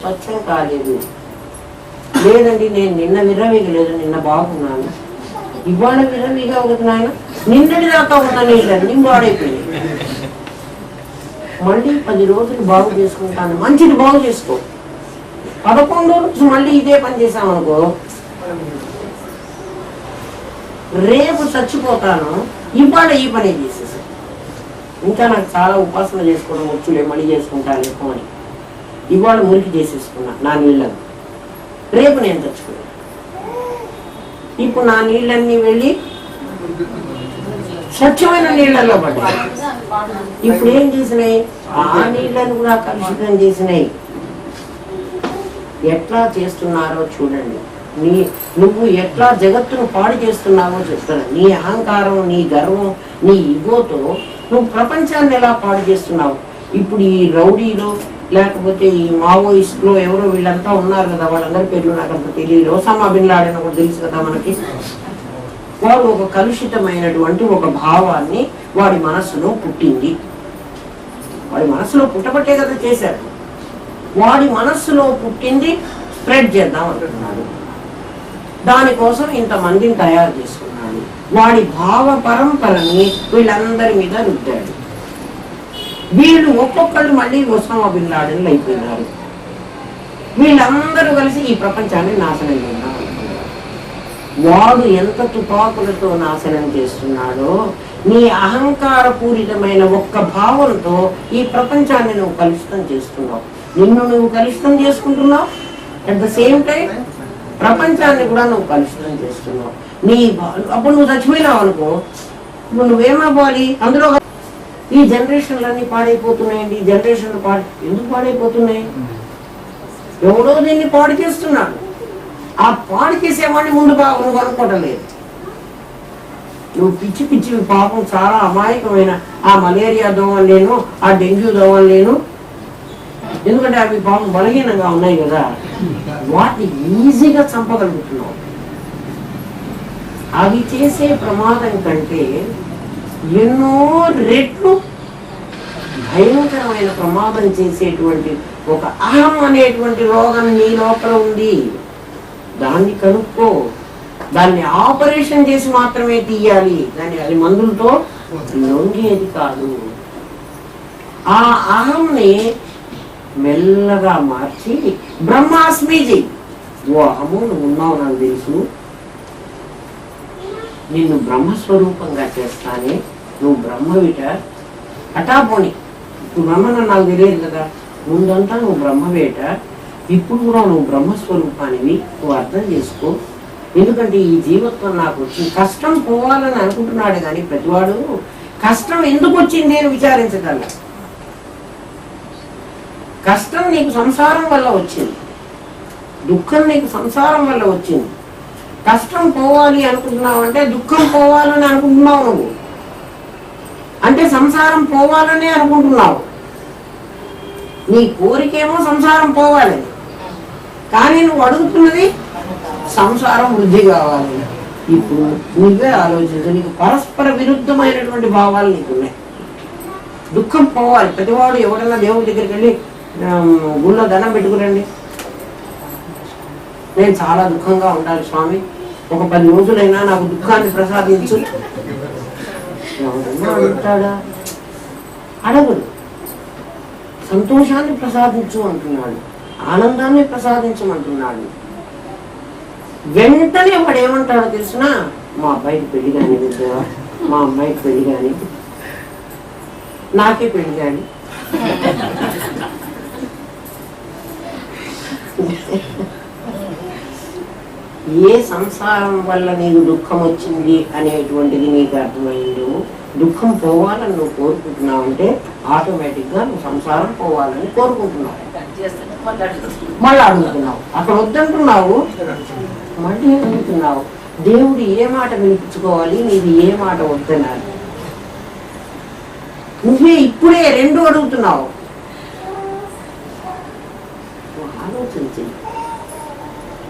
స్వచ్ఛం కాలేదు. లేదండి నేను నిన్న విర్రవీగలేదు, నిన్న బాగున్నాను, ఇవాళ విర్రవీగా ఒకటి నాయన నిన్నటి దాకా ఉన్న నీళ్ళన్నీ పాడైపోయింది. మళ్ళీ 10 రోజులు బాగు చేసుకుంటాను, మంచిది బాగు చేసుకో. 11 రోజు మళ్ళీ ఇదే పని చేశామనుకో, రేపు చచ్చిపోతాను, ఇవాళ ఈ పని చేసేసాను. ఇంకా నాకు చాలా ఉపాసన చేసుకోవడం వచ్చులే, మళ్ళీ చేసుకుంటాను ఎక్కువ అని ఇవాళ మురికి చేసేసుకున్నా నా నీళ్ళను, రేపు నేను చచ్చుకున్నాను. ఇప్పుడు నా నీళ్ళన్నీ వెళ్ళి స్వచ్ఛమైన నీళ్ళల్లో పడ్డాయి. ఇప్పుడు ఏం చేసినాయి? ఆ నీళ్ళను కూడా కలుషితం చేసినాయి. ఎట్లా చేస్తున్నారో చూడండి. నువ్వు ఎట్లా జగత్తును పాడు చేస్తున్నావో చెప్తాను. నీ అహంకారం, నీ గర్వం, నీ ఇగోతో నువ్వు ప్రపంచాన్ని ఎలా పాడు చేస్తున్నావు. ఇప్పుడు ఈ రౌడీలో లేకపోతే ఈ మావోయిస్టులో ఎవరో వీళ్ళంతా ఉన్నారు కదా, వాళ్ళందరి పేర్లు నాకు అంత తెలియదు. ఒసామా బిన్ లాడెన్ ఒకటి తెలుసు కదా మనకి. వాడు ఒక కలుషితమైనటువంటి ఒక భావాన్ని వాడి మనస్సులో పుట్టింది. వాడి మనస్సులో పుట్టబట్టే కదా చేశారు. వాడి మనస్సులో పుట్టింది స్ప్రెడ్ చేద్దాం అంటున్నాడు. దానికోసం ఇంతమందిని తయారు చేసుకున్నాడు. వాడి భావ పరంపరని వీళ్ళందరి మీద రుద్దాడు. వీళ్ళు ఒక్కొక్కళ్ళు మళ్ళీ ఒసామా బిన్ లాడెన్లు అయిపోయినారు. వీళ్ళందరూ కలిసి ఈ ప్రపంచాన్ని నాశనం చేద్దాం అనుకున్నారు. వాడు ఎంత తుపాకులతో నాశనం చేస్తున్నాడో, నీ అహంకారపూరితమైన ఒక్క భావంతో ఈ ప్రపంచాన్ని నువ్వు కలుషితం చేస్తున్నావు. నిన్ను నువ్వు కలుషితం చేసుకుంటున్నావు, అట్ ద సేమ్ టైం ప్రపంచాన్ని కూడా నువ్వు కలుషితం చేస్తున్నావు. అప్పుడు నువ్వు చచ్చిపోయినావు అనుకో, ఇప్పుడు నువ్వేమవ్వాలి? అందులో ఈ జనరేషన్లన్నీ పాడైపోతున్నాయండి. ఈ జనరేషన్లు ఎందుకు పాడైపోతున్నాయి? ఎవడో దీన్ని పాడు చేస్తున్నాడు. ఆ పాడు చేసేవాడిని ముందుగా నువ్వు అనుకోవటం లేదు. నువ్వు పిచ్చి పిచ్చి పాపం చాలా అమాయకమైన ఆ మలేరియా దోమలు లేను, ఆ డెంగ్యూ దోమలు లేను, ఎందుకంటే అవి పాపం బలహీనంగా ఉన్నాయి కదా, వాటిని ఈజీగా చంపగలుగుతున్నావు. అవి చేసే ప్రమాదం కంటే ఎన్నో రెట్లు భయంకరమైన ప్రమాదం చేసేటువంటి ఒక అహం అనేటువంటి రోగం నీ లోపల ఉంది. దాన్ని కనుక్కో. దాన్ని ఆపరేషన్ చేసి మాత్రమే తీయాలి, దాన్ని అది మందులతో లొంగేది కాదు. ఆ అహంని మెల్లగా మార్చి బ్రహ్మాస్మిజీ, ఓ అహము నువ్వు ఉన్నావు, నాకు తెలుసు, నిన్ను బ్రహ్మస్వరూపంగా చేస్తానే, నువ్వు బ్రహ్మవిట అటాపోని. ఇప్పుడు బ్రహ్మను నాకు తెలియదు కదా, ముందంతా నువ్వు బ్రహ్మవేట, ఇప్పుడు కూడా నువ్వు బ్రహ్మస్వరూపానివి, నువ్వు అర్థం చేసుకో. ఎందుకంటే ఈ జీవత్వం నాకు వచ్చింది, కష్టం పోవాలని అనుకుంటున్నాడు కానీ ప్రతివాడు కష్టం ఎందుకు వచ్చింది అని విచారించగల. కష్టం నీకు సంసారం వల్ల వచ్చింది, దుఃఖం నీకు సంసారం వల్ల వచ్చింది. కష్టం పోవాలి అనుకుంటున్నావు అంటే దుఃఖం పోవాలని అనుకుంటున్నావు నువ్వు, అంటే సంసారం పోవాలని అనుకుంటున్నావు. నీ కోరికేమో సంసారం పోవాలని, కానీ నువ్వు అడుగుతున్నది సంసారం వృద్ధి కావాలి. ఇప్పుడు నువ్వే ఆలోచించు, నీకు పరస్పర విరుద్ధమైనటువంటి భావాలు నీకున్నాయి. దుఃఖం పోవాలి. ప్రతివాడు ఎవడన్నా దేవుడి దగ్గరికి వెళ్ళి గుళ్ళో దండం పెట్టుకురండి, నేను చాలా దుఃఖంగా ఉండాలి స్వామి, ఒక 10 రోజులైనా నాకు దుఃఖాన్ని ప్రసాదించు ఎవరన్నా అడుగుతాడా? అడగడు. సంతోషాన్ని ప్రసాదించు అంటున్నాడు, ఆనందాన్ని ప్రసాదించమంటున్నాడు. వెంటనే వాడు ఏమంటాడో తెలిసిన, మా అబ్బాయికి పెళ్లి కానీ, మా అమ్మాయికి పెళ్లి కానీ, నాకే పెళ్లి కానీ, ఏ సంసారం వల్ల నీకు దుఃఖం వచ్చింది అనేటువంటిది నీకు అర్థమైందో, దుఃఖం పోవాలని నువ్వు కోరుకుంటున్నావు అంటే ఆటోమేటిక్ గా నువ్వు సంసారం పోవాలని కోరుకుంటున్నావు. మళ్ళీ అడుగుతున్నావు, అక్కడ వద్దంటున్నావు, మళ్ళీ అడుగుతున్నావు. దేవుడు ఏ మాట వినిపించుకోవాలి, నీది ఏ మాట వద్దనాలి. నువ్వే ఇప్పుడే 2 అడుగుతున్నావు. ఆలోచించి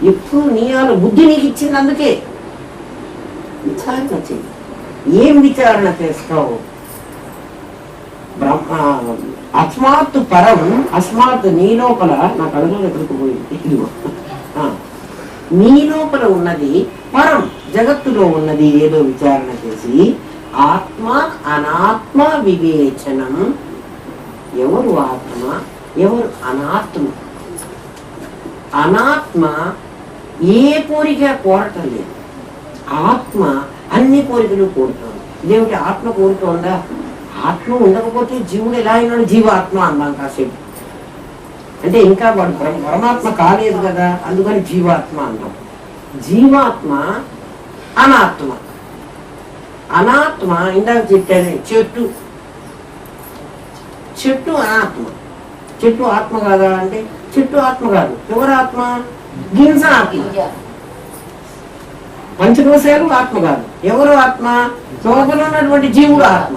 ఎప్పుడు నీ బుద్ధి నీకు ఇచ్చింది, అందుకే విచారణ చెయ్యి. ఏం విచారణ చేస్తావు? బ్రహ్మ అస్మాత్ పరం, అస్మాత్ నీ లోపల, నా కళ్ళలో ఎక్కడికి పోయింది, ఇదిగో నీ లోపల ఉన్నది పరం, జగత్తులో ఉన్నది ఏదో విచారణ చేసి ఆత్మ అనాత్మ వివేచనం. ఎవరు ఆత్మ, ఎవరు అనాత్మ? అనాత్మ ఏ కోరిక కోరటం లేదు, ఆత్మ అన్ని కోరికలు కోరుతుంది. ఇదేమిటి ఆత్మ కోరుతోందా? ఆత్మ ఉండకపోతే జీవుడు ఎలా అయినాడు? జీవాత్మ అన్నాం కాసేపు. అంటే ఇంకా వాడు పరమాత్మ కాలేదు కదా, అందుకని జీవాత్మ అన్నాం. జీవాత్మ అనాత్మ. అనాత్మ ఇందాక చెప్పాను, చెట్టు, చెట్టు అనాత్మ. చెట్టు ఆత్మ కాదా అంటే చెట్టు ఆత్మ కాదు. ఎవరు ఆత్మ? గింజ ఆత్మ. పంచకోశాలు ఆత్మ కాదు. ఎవరు ఆత్మ? లోపల ఉన్నటువంటి జీవుడు ఆత్మ.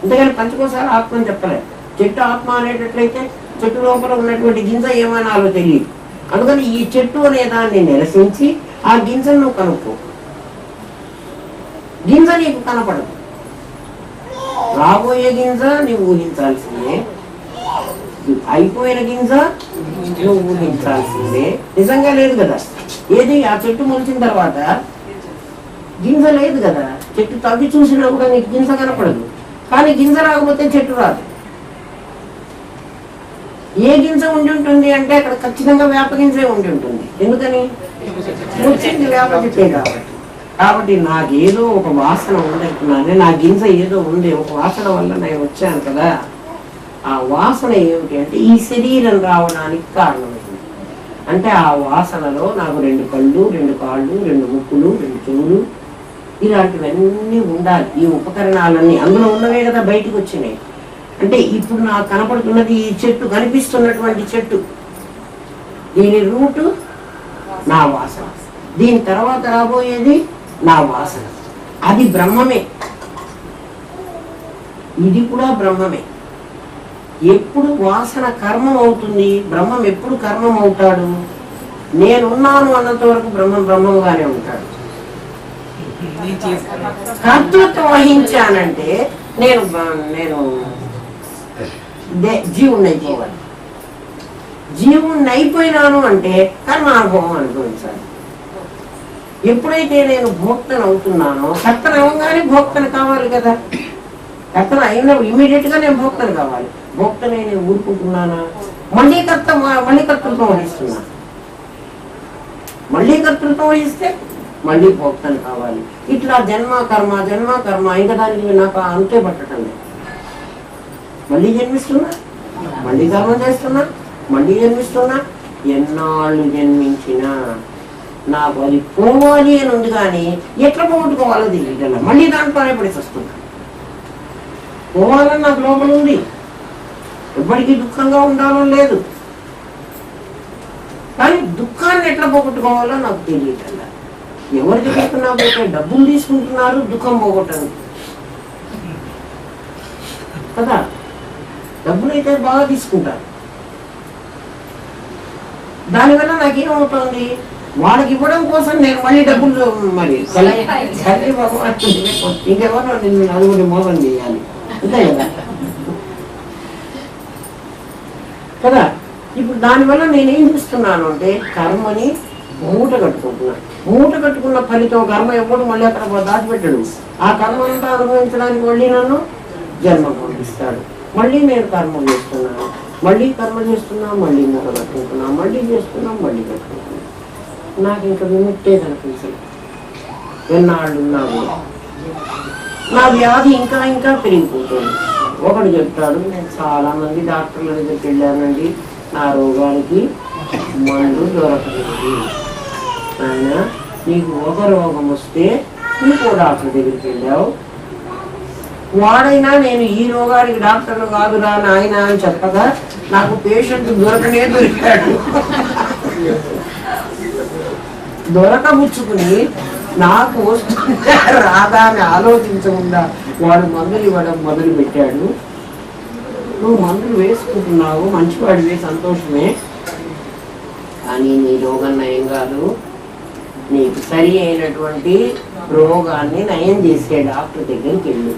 అంతేగాని పంచకోశాలు ఆత్మ అని చెప్పలేదు. చెట్టు ఆత్మ అనేటట్లయితే చెట్టు లోపల ఉన్నటువంటి గింజ ఏమనాలో తెలియదు. అందుకని ఈ చెట్టు అనే దాన్ని నిరసించి ఆ గింజను నువ్వు కనుక్కో. గింజ నీకు కనపడదు. రాబోయే గింజ నీవు ఊహించాల్సిందే, అయిపోయిన గింజ నువ్వు ఊహించాల్సిందే. నిజంగా లేదు కదా. ఏది ఆ చెట్టు మొలిచిన తర్వాత గింజ లేదు కదా. చెట్టు తవ్వి చూసినా కూడా నీకు గింజ కనపడదు. కానీ గింజ రాకపోతే చెట్టు రాదు. ఏ గింజ ఉండి ఉంటుంది అంటే అక్కడ ఖచ్చితంగా వేప గింజే ఉండి ఉంటుంది. ఎందుకని? వచ్చింది వేప చెట్టే కాబట్టి. కాబట్టి నాకేదో ఒక వాసన ఉందంటున్నానే, నా గింజ ఏదో ఉంది, ఒక వాసన వల్ల నేను వచ్చాను కదా. ఆ వాసన ఏమిటి అంటే ఈ శరీరం రావడానికి కారణమైంది. అంటే ఆ వాసనలో నాకు 2 కళ్ళు, 2 కాళ్ళు, 2 ముక్కులు, 2 చెవులు, ఇలాంటివన్నీ ఉండాలి. ఈ ఉపకరణాలన్నీ అందులో ఉన్నవే కదా బయటకు వచ్చినాయి. అంటే ఇప్పుడు నాకు కనపడుతున్నది ఈ చెట్టు, కనిపిస్తున్నటువంటి చెట్టు, దీని రూటు నా వాసన, దీని తర్వాత రాబోయేది నా వాసన. అది బ్రహ్మమే, ఇది కూడా బ్రహ్మమే. ఎప్పుడు వాసన కర్మం అవుతుంది, బ్రహ్మం ఎప్పుడు కర్మం అవుతాడు? నేనున్నాను అన్నంత వరకు బ్రహ్మం బ్రహ్మంగానే ఉంటాడు. కర్తృత్వం వహించానంటే నేను జీవుణ్ణి అయిపోవాలి. జీవుణ్ణి అయిపోయినాను అంటే కర్మ అనుభవం అనుభవించాలి. ఎప్పుడైతే నేను భోక్తను అవుతున్నానో, కర్తను అవ్వగానే భోక్తను కావాలి కదా. కర్తను అయిన ఇమీడియట్ గా నేను భోక్తను కావాలి. భోక్తనే నేను ఊరుకుంటున్నానా? మళ్ళీ కర్తృత్వం వహిస్తున్నా. మళ్ళీ కర్తృత్వం వహిస్తే మళ్ళీ భోక్తను కావాలి. ఇట్లా జన్మ కర్మ ఇంకా దానికి నాకు అంతే పట్టడం లేదు. మళ్ళీ జన్మిస్తున్నా, మళ్ళీ కర్మ చేస్తున్నా, మళ్ళీ జన్మిస్తున్నా. ఎన్నాళ్ళు జన్మించినా నాకు అది పోవాలి అని ఉంది, కానీ ఎట్లా పోగొట్టుకోవాలో తెలియదు. మళ్ళీ దాంట్లోనే పడి వస్తున్నా. పోవాలని నాకు లోపల ఉంది, ఎప్పటికీ దుఃఖంగా ఉండాలో లేదు, కానీ దుఃఖాన్ని ఎట్లా పోగొట్టుకోవాలో నాకు తెలియదు. ఎవరు చెప్తున్నా పోతే డబ్బులు తీసుకుంటున్నారు దుఃఖం పోగొట్టను కదా. డబ్బులు అయితే బాగా తీసుకుంటారు, దానివల్ల నాకేమవుతుంది? వాళ్ళకి ఇవ్వడం కోసం నేను మళ్ళీ డబ్బులు మరి ఇంకెవరో నిన్ను నలుగురి మోసం చేయాలి, అంతే కదా కదా. ఇప్పుడు దానివల్ల నేనేం చూస్తున్నాను అంటే కర్మని మూట కట్టుకుంటున్నాను. మూట కట్టుకున్న ఫలితం కర్మ ఎప్పుడు మళ్ళీ అక్కడ దాచిపెట్టాడు. ఆ కర్మ అంతా అనుభవించడానికి మళ్ళీ నన్ను జన్మ పంపిస్తాడు. మళ్ళీ నేను కర్మ చేస్తున్నాను, మళ్ళీ కర్మ చేస్తున్నా, మళ్ళీ మూట కట్టుకుంటున్నా, మళ్ళీ చేస్తున్నా, మళ్ళీ కట్టుకుంటున్నా. నాకు ఇంకా విముక్తే కనిపించదు. ఎన్నాళ్ళు నాకు నా వ్యాధి ఇంకా ఇంకా పెరిగిపోతుంది. ఒకడు చెప్తాడు, నేను చాలా మంది డాక్టర్ల దగ్గరికి వెళ్ళానండి, నా రోగానికి మందు దొరకలేదు. ఆయన నీకు ఒక రోగం వస్తే ఇంకో డాక్టర్ దగ్గరికి వెళ్ళావు, వాడైనా నేను ఈ రోగానికి డాక్టర్లు కాదురా నాయన అని చెప్పగా నాకు పేషెంట్ దొరికాడు. దొరకబుచ్చుకుని నాకు వస్తుందా రాదా అని ఆలోచించకుండా వాడు మందులు ఇవ్వడం మొదలు పెట్టాడు. నువ్వు మందులు వేసుకుంటున్నావు, మంచివాడివే, సంతోషమే, కానీ నీ రోగం నయం కాదు. నీకు సరి అయినటువంటి రోగాన్ని నయం చేసే డాక్టర్ దగ్గరికి వెళ్ళు.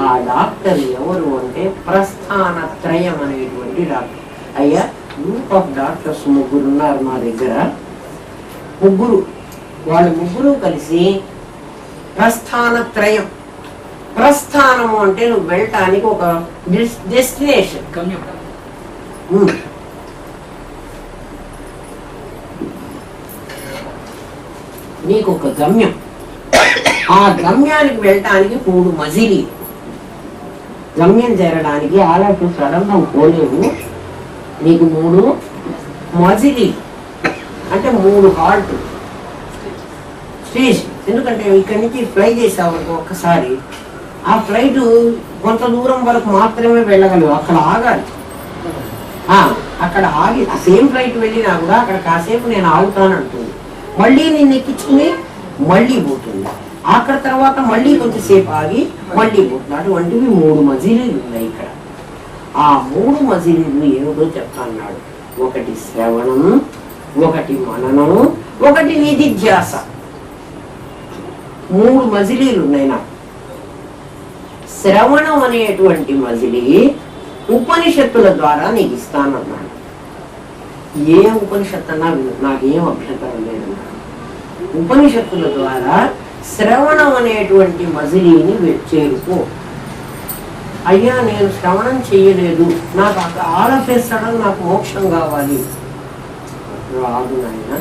ఆ డాక్టర్ ఎవరు అంటే ప్రస్థానత్రయం అనేటువంటి డాక్టర్. అయ్యా, గ్రూప్ ఆఫ్ డాక్టర్స్ 3 ఉన్నారు మా దగ్గర. వాళ్ళు ముగ్గురు కలిసి ప్రస్థానత్రయం. ప్రస్థానము అంటే నువ్వు వెళ్ళటానికి ఒక డెస్టినేషన్, నీకు ఒక గమ్యం. ఆ గమ్యానికి వెళ్ళటానికి 3 మజిలీ. గమ్యం చేరడానికి ఆలపు సడన్ పోలేవు. నీకు 3 మజిలీ అంటే 3 హాల్ట్ స్టేజ్. ఎందుకంటే ఇక్కడి నుంచి ఫ్లై చేసావు ఒక్కసారి, ఆ ఫ్లైట్ కొంత దూరం వరకు మాత్రమే వెళ్ళగలవు, అక్కడ ఆగాలి. అక్కడ ఆగి సేమ్ ఫ్లైట్ వెళ్ళినా కూడా అక్కడ కాసేపు నేను ఆగుతాను అంటుంది, మళ్ళీ నేను ఎక్కించుకుని మళ్ళీ పోతుంది. అక్కడ తర్వాత మళ్ళీ కొంచెంసేపు ఆగి మళ్ళీ పోతుంది. అటువంటివి 3 మజిలీలు ఉన్నాయి ఇక్కడ. ఆ 3 మజిలీలు ఏమిటో చెప్తాన్నాడు. ఒకటి శ్రవణం, ఒకటి మననం, ఒకటి నిధిధ్యాస. 3 మజిలీలు ఉన్నాయి నాకు. శ్రవణం అనేటువంటి మజిలీ ఉపనిషత్తుల ద్వారా నీకు ఇస్తానన్నాడు. ఏ ఉపనిషత్తు అన్నా నాకేం అభ్యంతరం లేదన్నాడు. ఉపనిషత్తుల ద్వారా శ్రవణం అనేటువంటి మజిలీని చేరుకో. అయ్యా, నేను శ్రవణం చెయ్యలేదు, నాకు ఆలపిస్తడం, నాకు మోక్షం కావాలి. రాదు నాయన.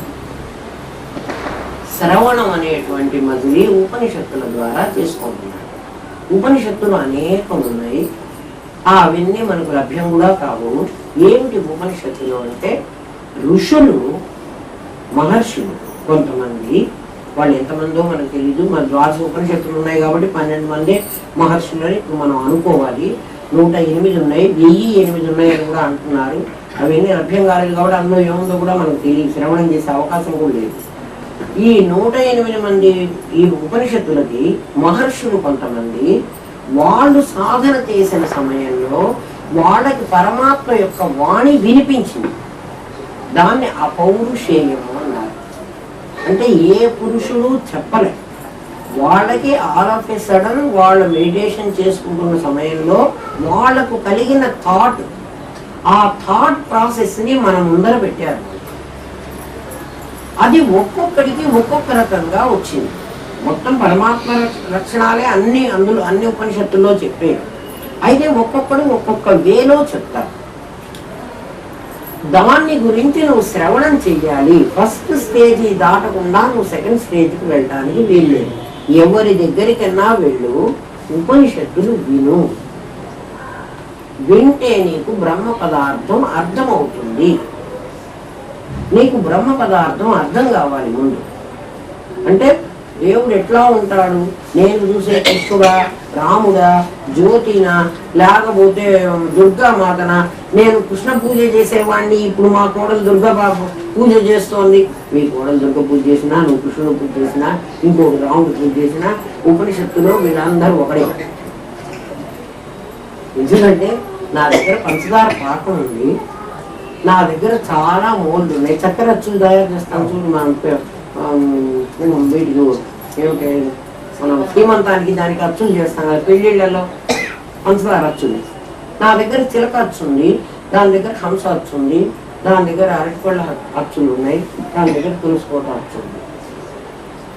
శ్రవణం అనేటువంటి మజిలీ ఉపనిషత్తుల ద్వారా చేసుకుంటున్నాడు. ఉపనిషత్తులు అనేకం ఉన్నాయి, అవన్నీ మనకు లభ్యం కూడా కావు. ఏమిటి ఉపనిషత్తులు అంటే, ఋషులు, మహర్షులు కొంతమంది, వాళ్ళు ఎంతమందో మనకు తెలీదు. మన ద్వాదశ ఉపనిషత్తులు ఉన్నాయి కాబట్టి 12 మంది మహర్షులని ఇప్పుడు మనం అనుకోవాలి. 108 ఉన్నాయి, 1008 ఉన్నాయి అని కూడా అంటున్నారు. అవన్నీ లభ్యం కాలేదు కాబట్టి అందులో ఏముందో కూడా మనకు తెలియదు, శ్రవణం చేసే అవకాశం కూడా లేదు. ఈ 108 మంది ఈ ఉపనిషత్తులకి మహర్షులు కొంతమంది, వాళ్ళు సాధన చేసిన సమయంలో వాళ్ళకి పరమాత్మ యొక్క వాణి వినిపించింది. దాన్ని అపౌరుషేయము అన్నారు. అంటే ఏ పురుషుడు చెప్పలే, వాళ్ళకి ఆల్ ఆఫ్ ఎ సడన్ వాళ్ళ మెడిటేషన్ చేసుకుంటున్న సమయంలో వాళ్లకు కలిగిన థాట్, ఆ థాట్ ప్రాసెస్ ని మన ముందర పెట్టారు. అది ఒక్కొక్కడికి ఒక్కొక్క రకంగా వచ్చింది. మొత్తం పరమాత్మ లక్షణాలే అన్ని ఉపనిషత్తుల్లో చెప్పారు. అయితే ఒక్కొక్కడు ఒక్కొక్క వేలో చెప్తారు. దాన్ని గురించి నువ్వు శ్రవణం చెయ్యాలి. ఫస్ట్ స్టేజ్ దాటకుండా నువ్వు సెకండ్ స్టేజ్కి వెళ్ళడానికి వీల్లేదు. ఎవరి దగ్గరికన్నా వెళ్ళు, ఉపనిషత్తులు విను. వింటే నీకు బ్రహ్మ పదార్థం అర్థమవుతుంది. నీకు బ్రహ్మ పదార్థం అర్థం కావాలి ముందు. అంటే దేవుడు ఎట్లా ఉంటాడు, నేను చూసే కృష్ణుడా, రాముడా, జ్యోతినా, లేకపోతే దుర్గామాతనా, నేను కృష్ణ పూజ చేసేవాడిని, ఇప్పుడు మా కోడలు దుర్గా పూజ చేస్తోంది. మీ కోడలు దుర్గ పూజ చేసినా, నువ్వు కృష్ణుడు పూజ చేసినా, ఇంకొకటి రాముడు పూజ చేసినా, ఉపనిషత్తులో వీళ్ళందరూ ఒకడే. ఎందుకంటే నా దగ్గర పంచదార పాకం ఉంది, నా దగ్గర చాలా మోల్డ్ ఉన్నాయి. చక్కెర అచ్చులు తయారు చేస్తాను చూడు, మనం వీటికి ఏమిటి, మనం శ్రీమంతానికి దానికి అచ్చులు చేస్తాం కదా, పెళ్ళిళ్ళలో పంచదార అచ్చుంది. నా దగ్గర చిలక అచ్చు ఉంది, దాని దగ్గర హంస అచ్చు ఉంది, దాని దగ్గర అరటిపళ్ళ అచ్చులు ఉన్నాయి, దాని దగ్గర తులసికోట అచ్చు ఉంది.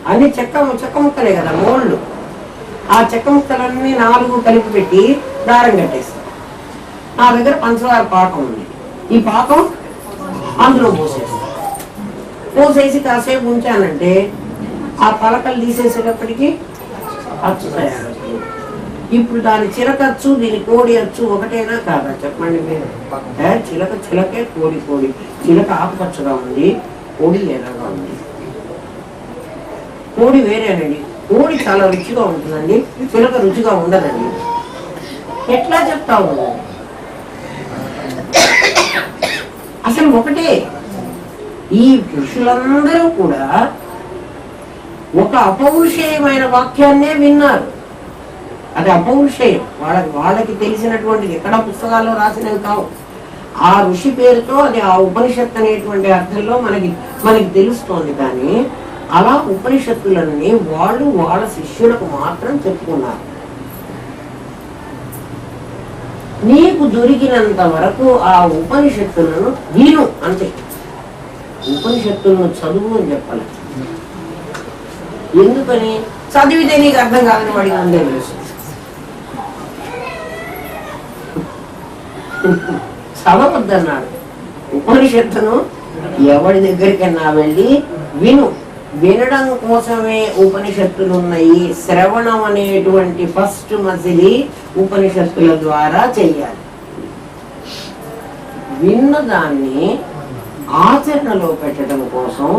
అన్ని చెక్క ముక్కలే కదా మోళ్ళు. ఆ చెక్క ముక్కలన్నీ 4 కలిపి పెట్టి దారం కట్టేస్తాం. నా దగ్గర పంచదార పాకం ఉంది, ఈ పాకం అందులో పోసేసి కాసేపు ఉంచానంటే ఆ పలకలు తీసేసేటప్పటికి అచ్చు తయారవుతుంది. ఇప్పుడు దాని చిలకచ్చు, దీని కోడి అచ్చు ఒకటేనా కాదా చెప్పండి మీరు? చిలకే, కోడి. చిలక ఆకుపచ్చగా ఉంది, కోడి ఎర్రగా ఉంది. కోడి వేరేనండి, కోడి చాలా రుచిగా ఉంటుందండి, చిలక రుచిగా ఉండదండి. ఎట్లా చెప్తావు? అసలు ఒకటే. ఈ పురుషులందరూ కూడా ఒక అపౌరుషేయమైన వాక్యాన్నే విన్నారు. అది అపౌరుషేయం, వాళ్ళకి తెలిసినటువంటిది, ఎక్కడ పుస్తకాల్లో రాసినవి కావు. ఆ ఋషి పేరుతో అది ఆ ఉపనిషత్తు అనేటువంటి అర్థంలో మనకి తెలుస్తోంది. కానీ అలా ఉపనిషత్తులన్నీ వాళ్ళు వాళ్ళ శిష్యులకు మాత్రం చెప్పుకున్నారు. నీకు దొరికినంత వరకు ఆ ఉపనిషత్తులను విను అంతే. ఉపనిషత్తులను చదువు అని చెప్పాలి. ఎందుకని? చదివితే నీకు అర్థం కాదని వాడికి ముందే తెలుసు. చదవద్దన్నాడు. ఉపనిషత్తును ఎవరి దగ్గరికన్నా వెళ్ళి విను. వినడం కోసమే ఉపనిషత్తులు ఉన్నాయి. శ్రవణం అనేటువంటి ఫస్ట్ మజిలీ ఉపనిషత్తుల ద్వారా చెయ్యాలి. విన్నదాన్ని ఆచరణలో పెట్టడం కోసం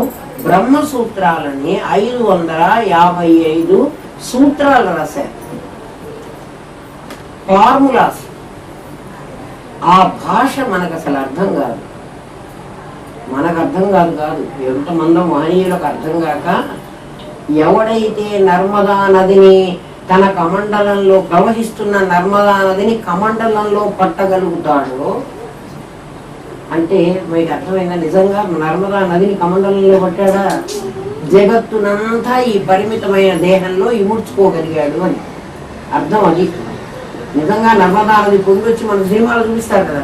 బ్రహ్మసూత్రాలని 555 సూత్రాలు రాశారు, ఫార్ములాస్. ఆ భాష మనకు అసలు అర్థం కాదు. మనకు అర్థం కాదు ఎంతమందో మహనీయులకు అర్థం కాక ఎవడైతే నర్మదా నదిని తన కమండలంలో ప్రవహిస్తున్న నర్మదా నదిని కమండలంలో పట్టగలుగుతాడో, అంటే మీకు అర్థమైందా? నిజంగా నర్మదా నదిని కమండలంలో పట్టాడా? జగత్తునంతా ఈ పరిమితమైన దేహంలో ఇముడ్చుకోగలిగాడు అని అర్థం. అది నిజంగా నర్మదా నది పొంగొచ్చి మన సినిమాలు చూపిస్తారు కదా,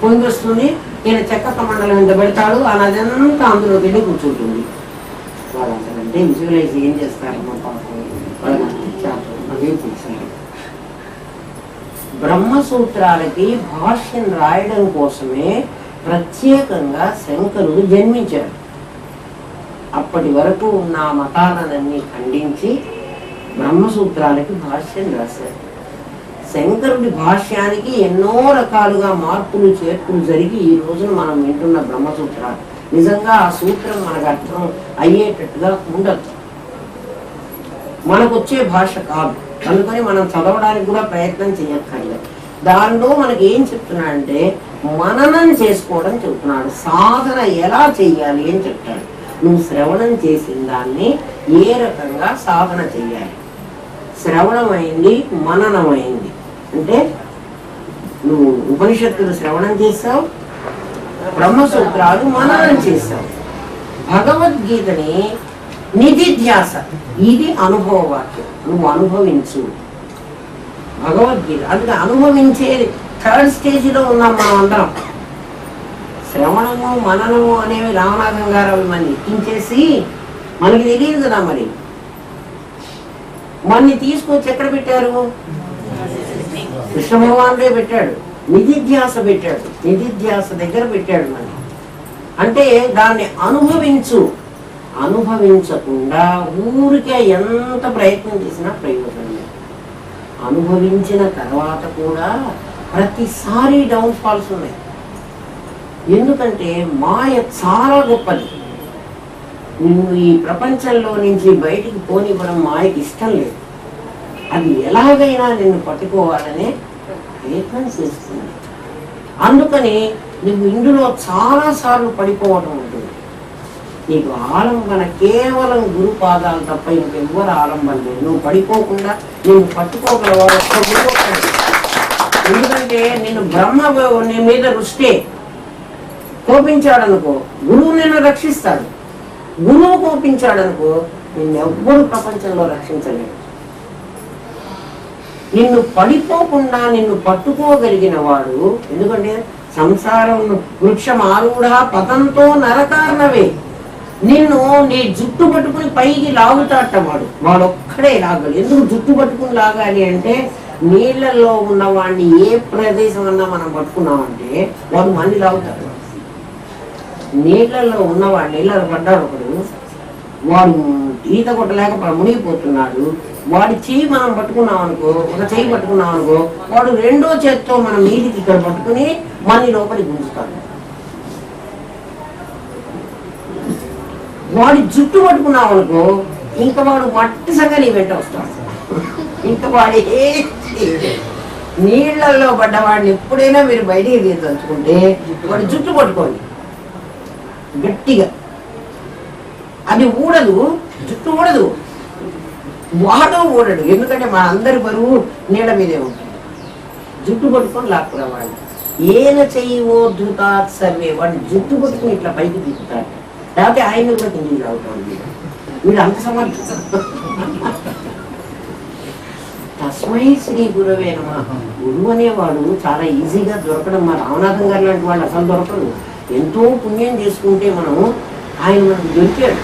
పొంగొస్తుంది, ఈయన చెక్క కమండలం ఎంత పెడతాడు, ఆ నది అంతా అందులో వెళ్ళి కూర్చుంటుంది. వాళ్ళు అంతకంటే విజువలైజ్ ఏం చేస్తారమ్మా పాపం, అదే చూసారు. బ్రహ్మసూత్రాలకి భాష్యం రాయడం కోసమే ప్రత్యేకంగా శంకరుడు జన్మించాడు. అప్పటి వరకు ఉన్న మతాలనన్నీ ఖండించి బ్రహ్మసూత్రాలకి భాష్యం రాశారు. శంకరుడి భాష్యానికి ఎన్నో రకాలుగా మార్పులు చేర్పులు జరిగి ఈ రోజున మనం వింటున్న బ్రహ్మసూత్రాలు. నిజంగా ఆ సూత్రం మనకు అర్థం అయ్యేటట్టుగా ఉండదు, మనకు వచ్చే భాష కాదు. అందుకని మనం చదవడానికి కూడా ప్రయత్నం చేయక్కర్లేదు. దానిలో మనకి ఏం చెప్తున్నాడంటే మననం చేసుకోవడం చెప్తున్నాడు. సాధన ఎలా చెయ్యాలి అని చెప్తాడు. నువ్వు శ్రవణం చేసిన దాన్ని ఏ రకంగా సాధన చెయ్యాలి. శ్రవణం అయింది, మననం అయింది. అంటే నువ్వు ఉపనిషత్తులు శ్రవణం చేస్తావు, బ్రహ్మసూత్రాలు మననం చేస్తావు. భగవద్గీతని నిధిధ్యాస, ఇది అనుభవ వాక్యం. నువ్వు అనుభవించు భగవద్గీత. అందుకే అనుభవించేది థర్డ్ స్టేజ్లో ఉన్నాం మనం అందరం. శ్రవణము మననము అనేవి రామనాథం గారు అవి మన ఎక్కించేసి మనకి తెలియదు కదా. మరి మన్ని తీసుకొచ్చి ఎక్కడ పెట్టారు? కృష్ణ భగవానుడే పెట్టాడు. నిధిధ్యాస పెట్టాడు, నిధిధ్యాస దగ్గర పెట్టాడు మన. అంటే దాన్ని అనుభవించు. అనుభవించకుండా ఊరికే ఎంత ప్రయత్నం చేసినా ప్రయోజనం లేదు. అనుభవించిన తర్వాత కూడా ప్రతిసారి డౌన్ ఫాల్స్ ఉన్నాయి. ఎందుకంటే మాయ చాలా గొప్పది. నువ్వు ఈ ప్రపంచంలో నుంచి బయటికి పోనివ్వడం మాయకి ఇష్టం లేదు. అది ఎలాగైనా నిన్ను పట్టుకోవాలనే ప్రయత్నం చేస్తుంది. అందుకని నువ్వు ఇందులో చాలాసార్లు పడిపోవటం ఉంటుంది. నీకు ఆలంబన కేవలం గురు పాదాలు తప్ప ఇంకెవ్వరు ఆలంబన లేదు. నువ్వు పడిపోకుండా నిన్ను పట్టుకోగలవాడు ఒక్క గురువు. ఎందుకంటే నిన్ను బ్రహ్మ నీ మీద రుష్టే కోపించాడనుకో, గురువు నిన్ను రక్షిస్తాడు. గురువు కోపించాడనుకో, నిన్నెవ్వరు ప్రపంచంలో రక్షించలేడు. నిన్ను పడిపోకుండా నిన్ను పట్టుకోగలిగిన వాడు, ఎందుకంటే సంసారం వృక్షం ఆరుడా పతంతో నరకారణవే. నిన్ను నీ జుట్టు పట్టుకుని పైకి లాగుతాట వాడు. వాడొక్కడే లాగాలి. ఎందుకు జుట్టు పట్టుకుని లాగాలి అంటే, నీళ్లలో ఉన్న వాడిని ఏ ప్రదేశం అన్నా మనం పట్టుకున్నామంటే వాడు మళ్ళీ లాగుతాడు. నీళ్లలో ఉన్నవాడు, నీళ్ళలో పడ్డాడు ఒకడు, వాడు ఈత కొట్టలేక మునిగిపోతున్నాడు. వాడి చెయ్యి మనం పట్టుకున్నాం అనుకో, ఒక చెయ్యి పట్టుకున్నాం అనుకో, వాడు రెండో చేత్తో మనం నీటికి ఇక్కడ పట్టుకుని మళ్ళీ లోపలికి గుంజుతాడు. వాడి జుట్టు పట్టుకున్నాం అనుకో, ఇంకా వాడు మట్టి సంగా నీ వెంట వస్తాడు. ఇంకా వాడి నీళ్లలో పడ్డవాడిని ఎప్పుడైనా మీరు బయటికి తీర్చలుచుకుంటే వాడి జుట్టు పట్టుకోండి గట్టిగా. అది ఊడదు, జుట్టు ఊడదు, వాడు ఊడడు. ఎందుకంటే మా అందరి బరువు నీళ్ళ మీదే ఉంటుంది. జుట్టు పట్టుకొని లాక్కురావాడు. ఏన చెయ్యవో ధృతాత్ సర్వే, వాడిని జుట్టు పట్టుకుని ఇట్లా పైకి దిగుతాడు. లేకపోతే ఆయన కూడా కిందికి రావుతాడు. వీడు అంత సమర్థం. తస్మై శ్రీ గురవే నమః. గురువు అనేవాడు చాలా ఈజీగా దొరకడం. మా రామనాథం గారు లాంటి వాళ్ళు అసలు దొరకదు. ఎంతో పుణ్యం చేసుకుంటే మనం ఆయన మనకు దొరికాడు.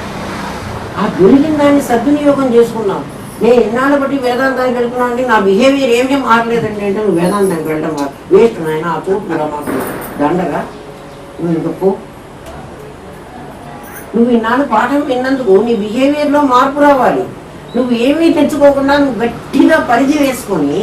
ఆ దొరికిన దాన్ని సద్వినియోగం చేసుకున్నాం. నేను ఎన్నాళ్ళు బట్టి వేదాంతానికి వెళ్తున్నాను అంటే నా బిహేవియర్ ఏమీ మారలేదండి అంటే నువ్వు వేదాంతానికి వెళ్ళడం వేస్ట్ నాయన. ఆ చోటు కూడా మాకు దండగా నువ్వు ఇంకప్పు. నువ్వు ఈనాడు పాఠం విన్నందుకు నీ బిహేవియర్లో మార్పు రావాలి. నువ్వు ఏమీ తెచ్చుకోకుండా నువ్వు గట్టిగా పరిధి వేసుకొని